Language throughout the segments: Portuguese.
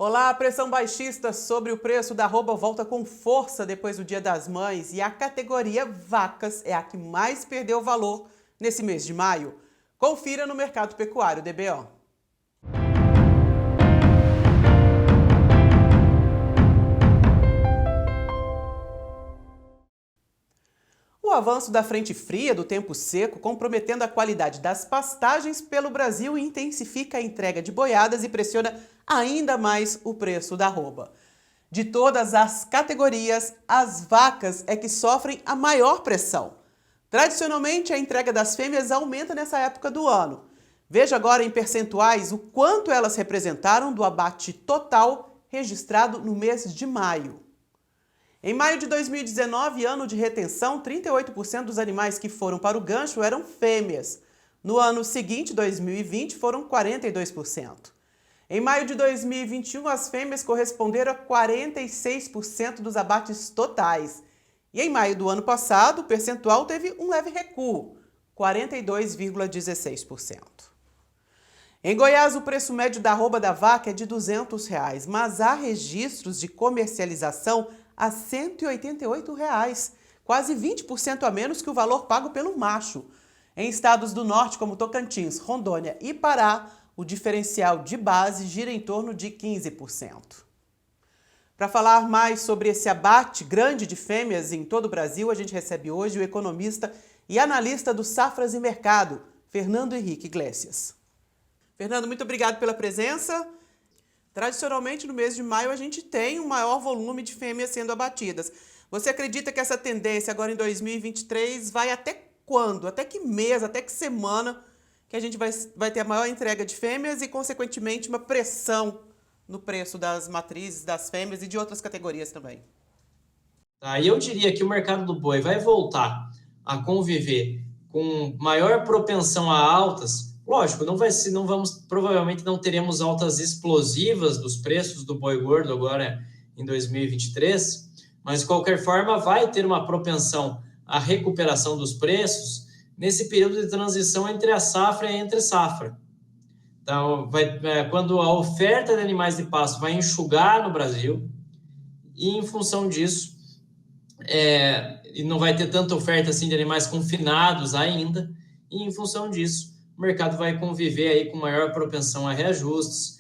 Olá, a pressão baixista sobre o preço da arroba volta com força depois do Dia das Mães e a categoria vacas é a que mais perdeu valor nesse mês de maio. Confira no Mercado Pecuário DBO. O avanço da frente fria do tempo seco, comprometendo a qualidade das pastagens pelo Brasil, intensifica a entrega de boiadas e pressiona ainda mais o preço da arroba. De todas as categorias, as vacas é que sofrem a maior pressão. Tradicionalmente, a entrega das fêmeas aumenta nessa época do ano. Veja agora em percentuais o quanto elas representaram do abate total registrado no mês de maio. Em maio de 2019, ano de retenção, 38% dos animais que foram para o gancho eram fêmeas. No ano seguinte, 2020, foram 42%. Em maio de 2021, as fêmeas corresponderam a 46% dos abates totais. E em maio do ano passado, o percentual teve um leve recuo, 42,16%. Em Goiás, o preço médio da arroba da vaca é de R$ 200, mas há registros de comercialização a R$ 188, quase 20% a menos que o valor pago pelo macho. Em estados do norte, como Tocantins, Rondônia e Pará, o diferencial de base gira em torno de 15%. Para falar mais sobre esse abate grande de fêmeas em todo o Brasil, a gente recebe hoje o economista e analista do Safras e Mercado, Fernando Henrique Iglesias. Fernando, muito obrigado pela presença. Tradicionalmente, no mês de maio, a gente tem um maior volume de fêmeas sendo abatidas. Você acredita que essa tendência agora em 2023 vai até quando? Até que mês, até que semana que a gente vai ter a maior entrega de fêmeas e, consequentemente, uma pressão no preço das matrizes, das fêmeas e de outras categorias também? E eu diria que o mercado do boi vai voltar a conviver com maior propensão a altas. Lógico, provavelmente não teremos altas explosivas dos preços do boi gordo agora em 2023, mas de qualquer forma vai ter uma propensão à recuperação dos preços nesse período de transição entre a safra e entre safra. Então, quando a oferta de animais de pasto vai enxugar no Brasil, e em função disso, e não vai ter tanta oferta assim de animais confinados ainda, e em função disso, o mercado vai conviver aí com maior propensão a reajustes,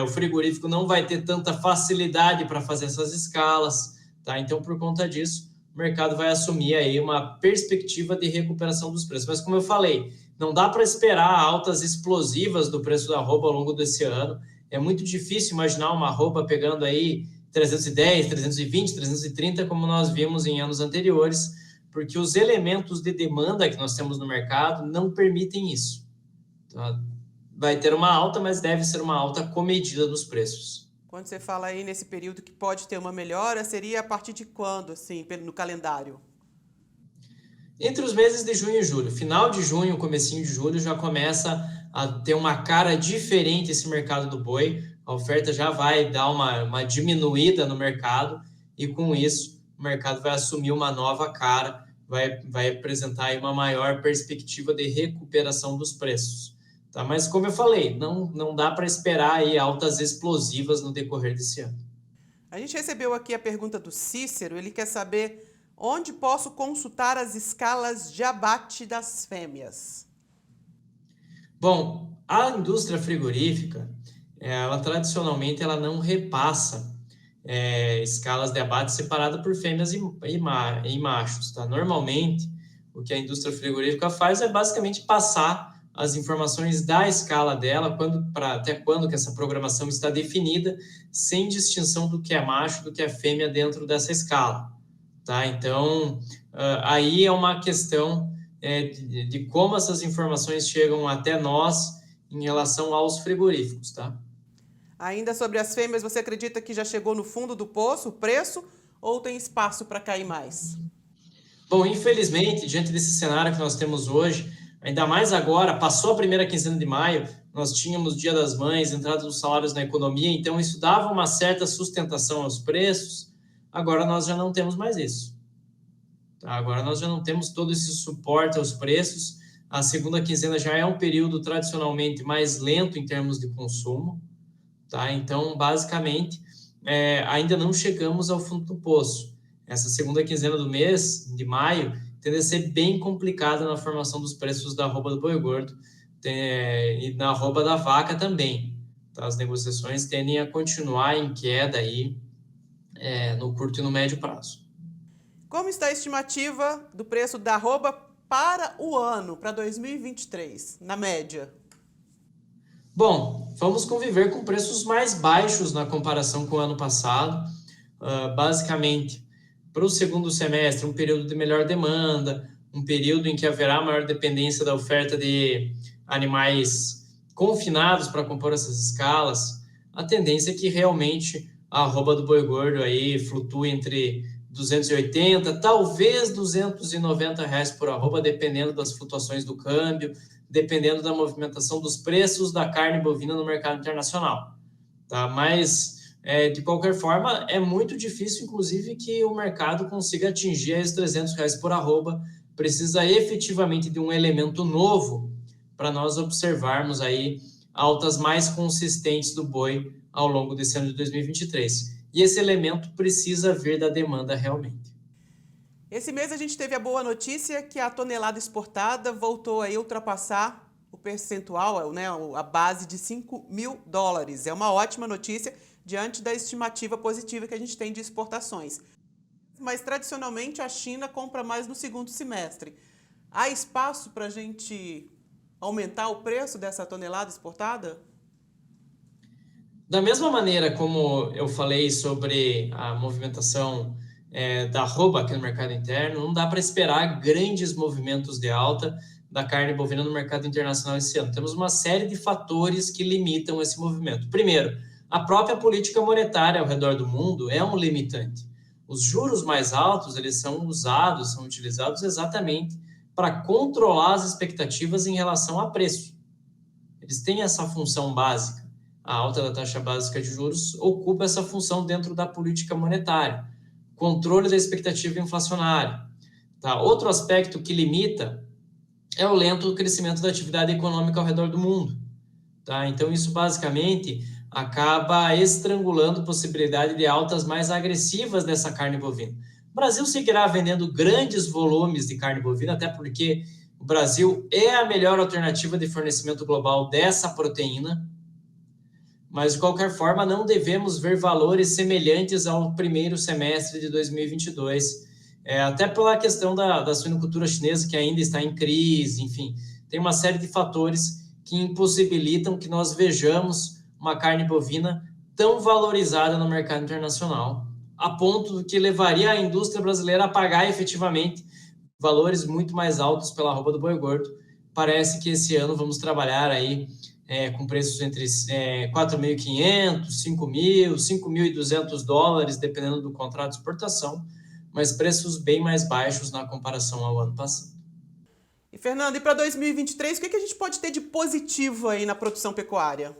o frigorífico não vai ter tanta facilidade para fazer essas escalas, tá? Então, por conta disso, o mercado vai assumir aí uma perspectiva de recuperação dos preços. Mas, como eu falei, não dá para esperar altas explosivas do preço da arroba ao longo desse ano. É muito difícil imaginar uma arroba pegando aí 310, 320, 330, como nós vimos em anos anteriores, porque os elementos de demanda que nós temos no mercado não permitem isso. Então, vai ter uma alta, mas deve ser uma alta comedida dos preços. Quando você fala aí nesse período que pode ter uma melhora, seria a partir de quando, assim, no calendário? Entre os meses de junho e julho, final de junho, comecinho de julho, já começa a ter uma cara diferente esse mercado do boi. A oferta já vai dar uma diminuída no mercado e, com isso, o mercado vai assumir uma nova cara, vai apresentar aí uma maior perspectiva de recuperação dos preços. Tá? Mas, como eu falei, não dá para esperar aí altas explosivas no decorrer desse ano. A gente recebeu aqui a pergunta do Cícero, ele quer saber onde posso consultar as escalas de abate das fêmeas. Bom, a indústria frigorífica, ela tradicionalmente ela não repassa escalas de abate separadas por fêmeas e machos. Tá? Normalmente, o que a indústria frigorífica faz é basicamente passar as informações da escala dela, até quando que essa programação está definida, sem distinção do que é macho do que é fêmea dentro dessa escala. Tá? Então, aí é uma questão de como essas informações chegam até nós em relação aos frigoríficos. Tá? Ainda sobre as fêmeas, você acredita que já chegou no fundo do poço o preço ou tem espaço para cair mais? Bom, infelizmente, diante desse cenário que nós temos hoje, ainda mais agora, passou a primeira quinzena de maio, nós tínhamos Dia das Mães, entrada dos salários na economia, então isso dava uma certa sustentação aos preços. Agora nós já não temos mais isso. Tá? Agora nós já não temos todo esse suporte aos preços. A segunda quinzena já é um período tradicionalmente mais lento em termos de consumo. tá? Então, basicamente, ainda não chegamos ao fundo do poço. Essa segunda quinzena do mês, de maio, tende a ser bem complicada na formação dos preços da arroba do boi gordo e na arroba da vaca também. Tá? As negociações tendem a continuar em queda aí, no curto e no médio prazo. Como está a estimativa do preço da arroba para o ano, para 2023, na média? Bom, vamos conviver com preços mais baixos na comparação com o ano passado. Basicamente, para o segundo semestre, um período de melhor demanda, um período em que haverá maior dependência da oferta de animais confinados para compor essas escalas. A tendência é que realmente a arroba do boi gordo aí flutue entre 280, talvez R$ 290 por arroba, dependendo das flutuações do câmbio, dependendo da movimentação dos preços da carne bovina no mercado internacional. Tá? Mas, de qualquer forma, é muito difícil, inclusive, que o mercado consiga atingir esses R$ 300 por arroba. Precisa efetivamente de um elemento novo para nós observarmos aí altas mais consistentes do boi ao longo desse ano de 2023. E esse elemento precisa vir da demanda realmente. Esse mês a gente teve a boa notícia que a tonelada exportada voltou a ultrapassar o percentual, né, a base de $5.000. É uma ótima notícia diante da estimativa positiva que a gente tem de exportações. Mas, tradicionalmente, a China compra mais no segundo semestre. Há espaço para a gente aumentar o preço dessa tonelada exportada? Da mesma maneira como eu falei sobre a movimentação da arroba aqui no mercado interno, não dá para esperar grandes movimentos de alta da carne bovina no mercado internacional esse ano. Temos uma série de fatores que limitam esse movimento. Primeiro, a própria política monetária ao redor do mundo é um limitante. Os juros mais altos, eles são utilizados exatamente para controlar as expectativas em relação a preço. Eles têm essa função básica. A alta da taxa básica de juros ocupa essa função dentro da política monetária, controle da expectativa inflacionária. Tá? Outro aspecto que limita é o lento crescimento da atividade econômica ao redor do mundo. Tá? Então, isso basicamente acaba estrangulando a possibilidade de altas mais agressivas dessa carne bovina. O Brasil seguirá vendendo grandes volumes de carne bovina, até porque o Brasil é a melhor alternativa de fornecimento global dessa proteína, mas, de qualquer forma, não devemos ver valores semelhantes ao primeiro semestre de 2022, até pela questão da suinocultura chinesa, que ainda está em crise, enfim, tem uma série de fatores que impossibilitam que nós vejamos uma carne bovina tão valorizada no mercado internacional, a ponto que levaria a indústria brasileira a pagar efetivamente valores muito mais altos pela arroba do boi gordo. Parece que esse ano vamos trabalhar aí com preços entre $4.500, $5.000, $5.200, dependendo do contrato de exportação, mas preços bem mais baixos na comparação ao ano passado. E, Fernando, e para 2023, o que a gente pode ter de positivo aí na produção pecuária?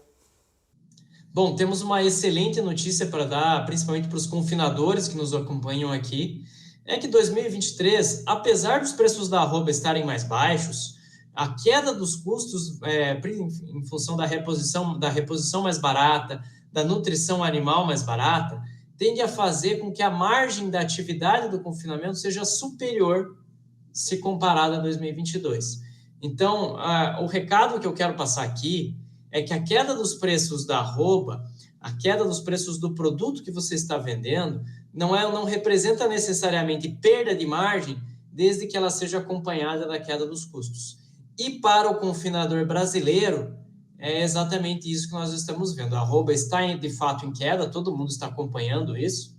Bom, temos uma excelente notícia para dar, principalmente para os confinadores que nos acompanham aqui, é que 2023, apesar dos preços da arroba estarem mais baixos, a queda dos custos em função da reposição mais barata, da nutrição animal mais barata, tende a fazer com que a margem da atividade do confinamento seja superior se comparada a 2022. Então, o recado que eu quero passar aqui é que a queda dos preços da arroba, a queda dos preços do produto que você está vendendo, não representa necessariamente perda de margem, desde que ela seja acompanhada da queda dos custos. E para o confinador brasileiro, é exatamente isso que nós estamos vendo. A arroba está, de fato, em queda, todo mundo está acompanhando isso,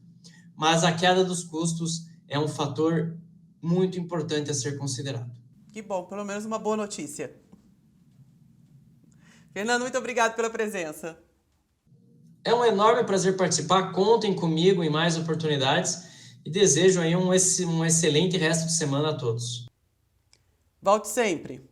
mas a queda dos custos é um fator muito importante a ser considerado. Que bom, pelo menos uma boa notícia. Fernando, muito obrigado pela presença. É um enorme prazer participar, contem comigo em mais oportunidades e desejo aí um excelente resto de semana a todos. Volte sempre.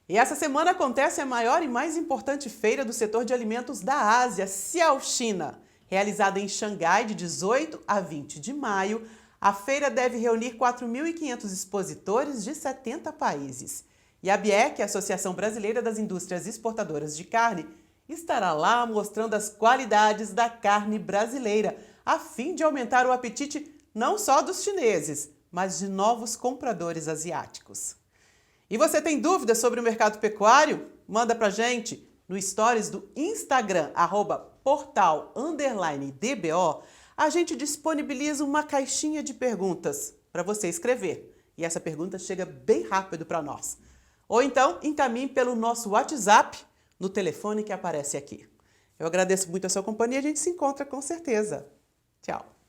E essa semana acontece a maior e mais importante feira do setor de alimentos da Ásia, Xiaoxina. Realizada em Xangai de 18 a 20 de maio, a feira deve reunir 4.500 expositores de 70 países. E a ABIEC, a Associação Brasileira das Indústrias Exportadoras de Carne, estará lá mostrando as qualidades da carne brasileira, a fim de aumentar o apetite não só dos chineses, mas de novos compradores asiáticos. E você tem dúvidas sobre o mercado pecuário? Manda pra gente no stories do Instagram, @portal_DBO. A gente disponibiliza uma caixinha de perguntas para você escrever. E essa pergunta chega bem rápido para nós. Ou então, encaminhe pelo nosso WhatsApp no telefone que aparece aqui. Eu agradeço muito a sua companhia e a gente se encontra com certeza. Tchau!